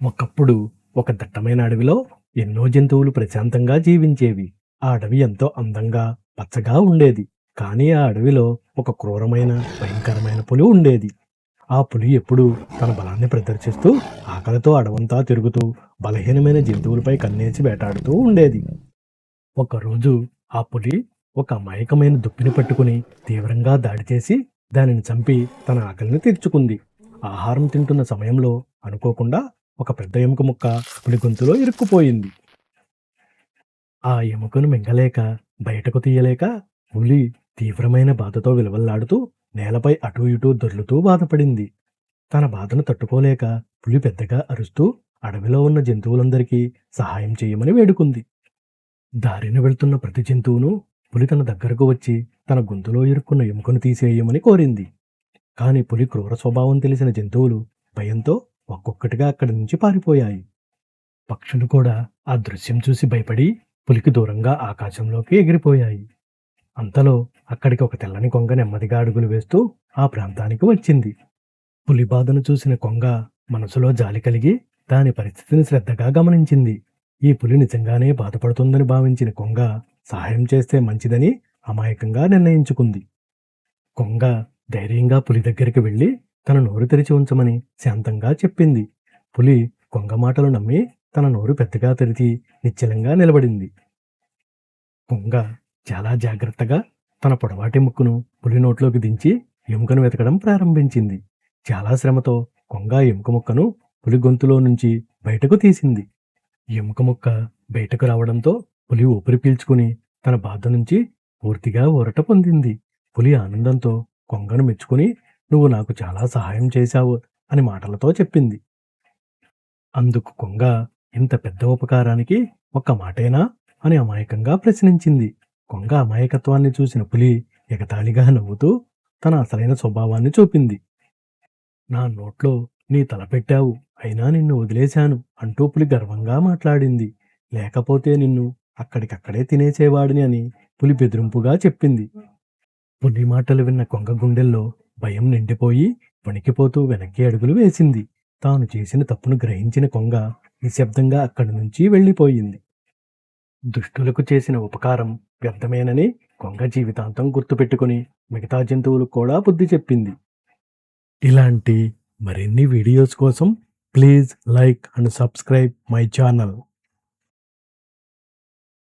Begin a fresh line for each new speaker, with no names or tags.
ఒకప్పుడు ఒక దట్టమైన అడవిలో ఎన్నో జంతువులు ప్రశాంతంగా జీవించేవి. ఆ అడవి ఎంతో అందంగా, పచ్చగా ఉండేది. కానీ ఆ అడవిలో ఒక క్రూరమైన, భయంకరమైన పులి ఉండేది. ఆ పులి ఎప్పుడూ తన బలాన్ని ప్రదర్శిస్తూ, ఆకలితో అడవంతా తిరుగుతూ, బలహీనమైన జంతువులపై కన్నేసి వేటాడుతూ ఉండేది. ఒకరోజు ఆ పులి ఒక అమాయకమైన దుప్పిని పట్టుకుని తీవ్రంగా దాడి చేసి, దానిని చంపి తన ఆకలిని తీర్చుకుంది. ఆహారం తింటున్న సమయంలో అనుకోకుండా ఒక పెద్ద ఎముక ముక్క పులి గొంతులో ఇరుక్కుపోయింది. ఆ ఎముకను మింగలేక, బయటకు తీయలేక పులి తీవ్రమైన బాధతో విలవల్లాడుతూ నేలపై అటూ ఇటూ దొర్లుతూ బాధపడింది. తన బాధను తట్టుకోలేక పులి పెద్దగా అరుస్తూ అడవిలో ఉన్న జంతువులందరికీ సహాయం చేయమని వేడుకుంది. దారిన వెళ్తున్న ప్రతి జంతువును పులి తన దగ్గరకు వచ్చి తన గొంతులో ఇరుక్కున్న ఎముకను తీసేయమని కోరింది. కాని పులి క్రూర స్వభావం తెలిసిన జంతువులు భయంతో ఒక్కొక్కటిగా అక్కడి నుంచి పారిపోయాయి. పక్షులు కూడా ఆ దృశ్యం చూసి భయపడి పులికి దూరంగా ఆకాశంలోకి ఎగిరిపోయాయి. అంతలో అక్కడికి ఒక తెల్లని కొంగ నెమ్మదిగా అడుగులు వేస్తూ ఆ ప్రాంతానికి వచ్చింది. పులి బాధను చూసిన కొంగ మనసులో జాలి కలిగి దాని పరిస్థితిని శ్రద్ధగా గమనించింది. ఈ పులి నిజంగానే బాధపడుతుందని భావించిన కొంగ సహాయం చేస్తే మంచిదని అమాయకంగా నిర్ణయించుకుంది. కొంగ ధైర్యంగా పులి దగ్గరికి వెళ్ళి తన నోరు తెరిచి ఉంచమని శాంతంగా చెప్పింది. పులి కొంగ మాటలు నమ్మి తన నోరు పెద్దగా తెరిచి నిశ్చలంగా నిలబడింది. కొంగ చాలా జాగ్రత్తగా తన పొడవాటి ముక్కును పులి నోట్లోకి దించి ఎముకను వెతకడం ప్రారంభించింది. చాలా శ్రమతో కొంగ ఎముక ముక్కను పులి గొంతులో నుంచి బయటకు తీసింది. ఎముక ముక్క బయటకు రావడంతో పులి ఊపిరి పీల్చుకుని తన బాధ నుంచి పూర్తిగా ఊరట పొందింది. పులి ఆనందంతో కొంగను మెచ్చుకుని, "నువ్వు నాకు చాలా సహాయం చేశావు" అని మాటలతో చెప్పింది. అందుకు కొంగ, "ఇంత పెద్ద ఉపకారానికి ఒక్క మాటేనా?" అని అమాయకంగా ప్రశ్నించింది. కొంగ అమాయకత్వాన్ని చూసిన పులి ఎగతాళిగా నవ్వుతూ తన అసలైన స్వభావాన్ని చూపింది. "నా నోట్లో నీ తల పెట్టావు, అయినా నిన్ను వదిలేశాను" అంటూ పులి గర్వంగా మాట్లాడింది. "లేకపోతే నిన్ను అక్కడికక్కడే తినేసేవాడిని" అని పులి బెదిరింపుగా చెప్పింది. పులి మాటలు విన్న కొంగ గుండెల్లో భయం నిండిపోయి వణికిపోతూ వెనక్కి అడుగులు వేసింది. తాను చేసిన తప్పును గ్రహించిన కొంగ నిశ్శబ్దంగా అక్కడి నుంచి వెళ్ళిపోయింది. దుష్టులకు చేసిన ఉపకారం వ్యర్థమేనని కొంగ జీవితాంతం గుర్తుపెట్టుకుని మిగతా జంతువులకు కూడా బుద్ధి చెప్పింది. ఇలాంటి మరిన్ని వీడియోస్ కోసం please like and subscribe my channel.